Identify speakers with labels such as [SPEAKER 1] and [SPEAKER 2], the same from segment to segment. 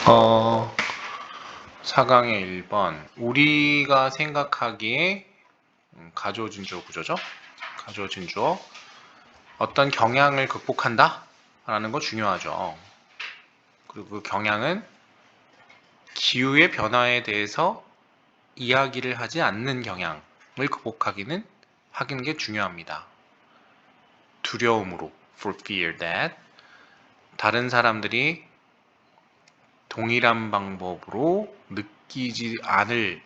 [SPEAKER 1] 어, 4강의 1번. 우리가 생각하기에 가주어진주어 구조죠. 가주어진주어. 어떤 경향을 극복한다? 라는 거 중요하죠. 그리고 그 경향은 기후의 변화에 대해서 이야기를 하지 않는 경향을 극복하기는 하는 게 중요합니다. 두려움으로, for fear that 다른 사람들이 동일한 방법으로 느끼지는 않을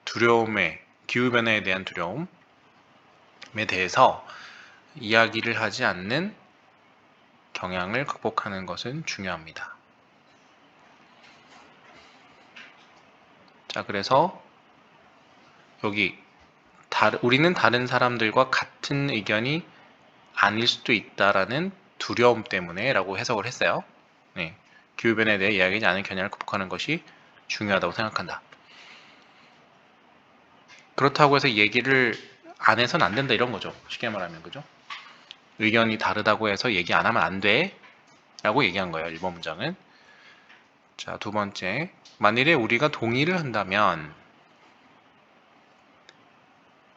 [SPEAKER 1] 두려움에, 기후변화에 대한 두려움에 대해서 이야기를 하지 않는 경향을 극복하는 것은 중요합니다. 자, 그래서 여기 우리는 다른 사람들과 같은 의견이 아닐 수도 있다라는 두려움 때문에 라고 해석을 했어요. 네, 기후변화에 대해 이야기하지 않은 경향을 극복하는 것이 중요하다고 생각한다. 그렇다고 해서 얘기를 안 해서는 안 된다 이런 거죠. 쉽게 말하면, 그죠? 의견이 다르다고 해서 얘기 안 하면 안 돼 라고 얘기한 거예요. 1번 문장은. 자, 두 번째. 만일에 우리가 동의를 한다면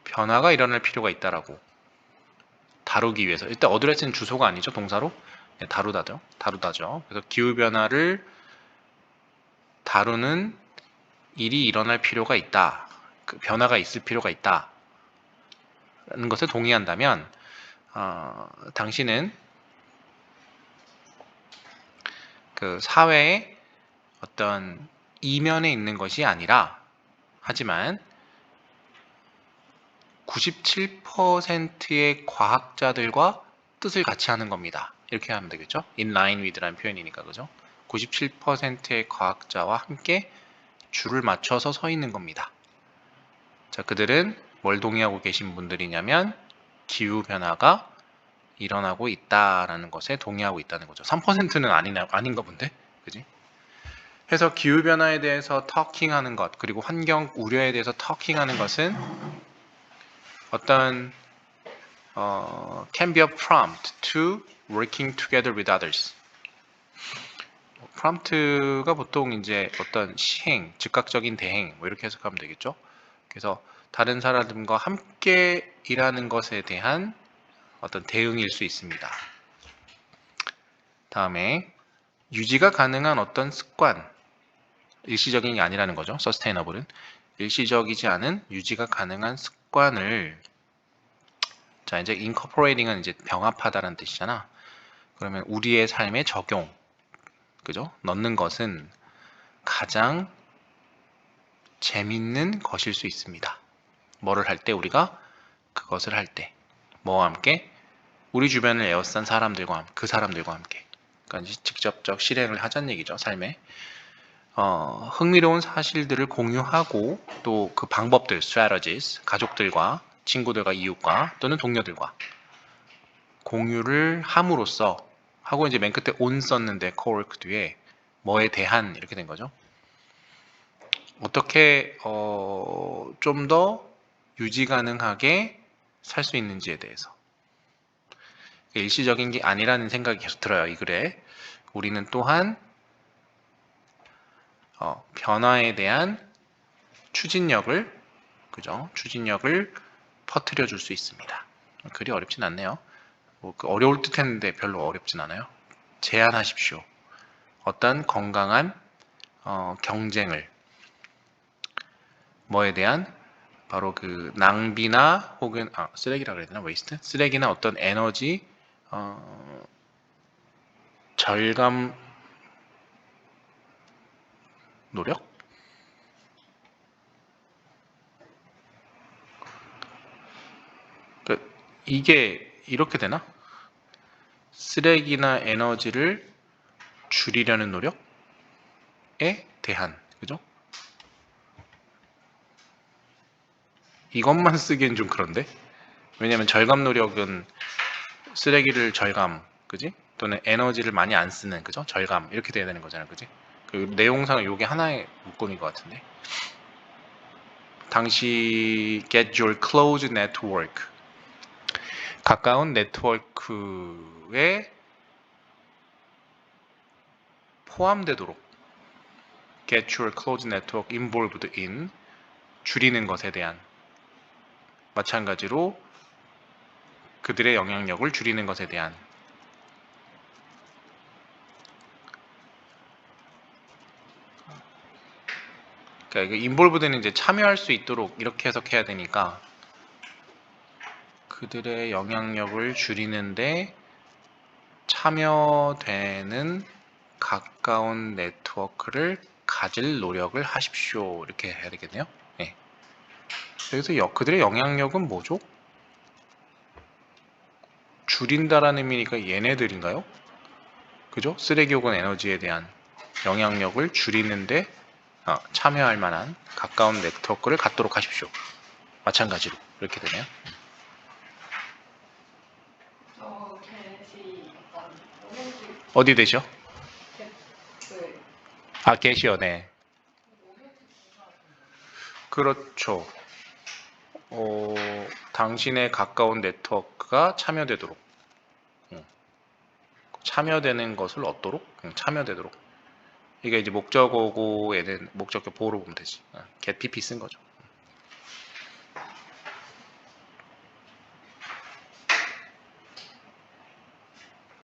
[SPEAKER 1] 변화가 일어날 필요가 있다라고. 다루기 위해서. 일단 어드레스는 주소가 아니죠. 동사로. 네, 다루다죠. 그래서 기후변화를 다루는 일이 일어날 필요가 있다. 그 변화가 있을 필요가 있다. 라는 것을 동의한다면 당신은 그 사회의 어떤 이면에 있는 것이 아니라 하지만 97%의 과학자들과 뜻을 같이 하는 겁니다. 이렇게 하면 되겠죠? in line with라는 표현이니까, 그죠? 97%의 과학자와 함께 줄을 맞춰서 서 있는 겁니다. 자, 그들은 뭘 동의하고 계신 분들이냐면 기후변화가 일어나고 있다라는 것에 동의하고 있다는 거죠. 3%는 아닌가 본데? 그지? 해서 기후변화에 대해서 터킹하는 것, 그리고 환경 우려에 대해서 터킹하는 것은 어떤 can be a prompt to working together with others. prompt가 보통 이제 어떤 시행, 즉각적인 대행 뭐 이렇게 해석하면 되겠죠. 그래서 다른 사람들과 함께 일하는 것에 대한 어떤 대응일 수 있습니다. 다음에 유지가 가능한 어떤 습관, 일시적인 게 아니라는 거죠. 서스테이너블은 일시적이지 않은 유지가 가능한 습관을 자 이제 incorporating은 이제 병합하다는 뜻이잖아. 그러면 우리의 삶에 적용, 그죠? 넣는 것은 가장 재밌는 것일 수 있습니다. 뭐를 할 때 우리가 그것을 할 때 뭐와 함께 우리 주변을 에워싼 사람들과 그 사람들과 함께 그러니까 직접적 실행을 하자는 얘기죠. 삶에 흥미로운 사실들을 공유하고 또 그 방법들, strategies, 가족들과 친구들과 이웃과 또는 동료들과 공유를 함으로써 하고 이제 맨 끝에 on 썼는데 cowork 뒤에 뭐에 대한 이렇게 된 거죠. 어떻게 좀 더 유지 가능하게 살 수 있는지에 대해서 일시적인 게 아니라는 생각이 계속 들어요. 이 글에 우리는 또한 변화에 대한 추진력을 추진력을 퍼뜨려 줄 수 있습니다. 글이 어렵진 않네요. 뭐 어려울 듯 했는데 별로 어렵진 않아요. 제안하십시오. 어떤 건강한 경쟁을 뭐에 대한 바로 그 낭비나 혹은 쓰레기라 그래야 되나 웨이스트? 쓰레기나 어떤 에너지 절감 노력? 그러니까 이게 이렇게 되나? 쓰레기나 에너지를 줄이려는 노력에 대한 그죠? 이것만 쓰기엔 좀 그런데 왜냐면 절감 노력은 쓰레기를 절감 그지? 또는 에너지를 많이 안 쓰는 그죠? 절감 이렇게 돼야 되는 거잖아 그지? 그 내용상 요게 하나의 문구인 것 같은데 당시 get your close network 가까운 네트워크에 포함되도록 get your closed network involved in 줄이는 것에 대한 마찬가지로 그들의 영향력을 줄이는 것에 대한 그러니까 involved는 이제 참여할 수 있도록 이렇게 해석해야 되니까 그들의 영향력을 줄이는데 참여되는 가까운 네트워크를 가질 노력을 하십시오. 이렇게 해야 되겠네요. 네. 여기서 그들의 영향력은 뭐죠? 줄인다라는 의미니까 얘네들인가요? 그죠? 쓰레기 혹은 에너지에 대한 영향력을 줄이는데 참여할 만한 가까운 네트워크를 갖도록 하십시오. 마찬가지로 이렇게 되네요. 어디 되죠? get이요. 네. 그렇죠. 당신의 가까운 네트워크가 참여되도록 참여되는 것을 얻도록 참여되도록 이게 이제 목적어고 얘는 목적격 보호로 보면 되지. get pp 쓴 거죠.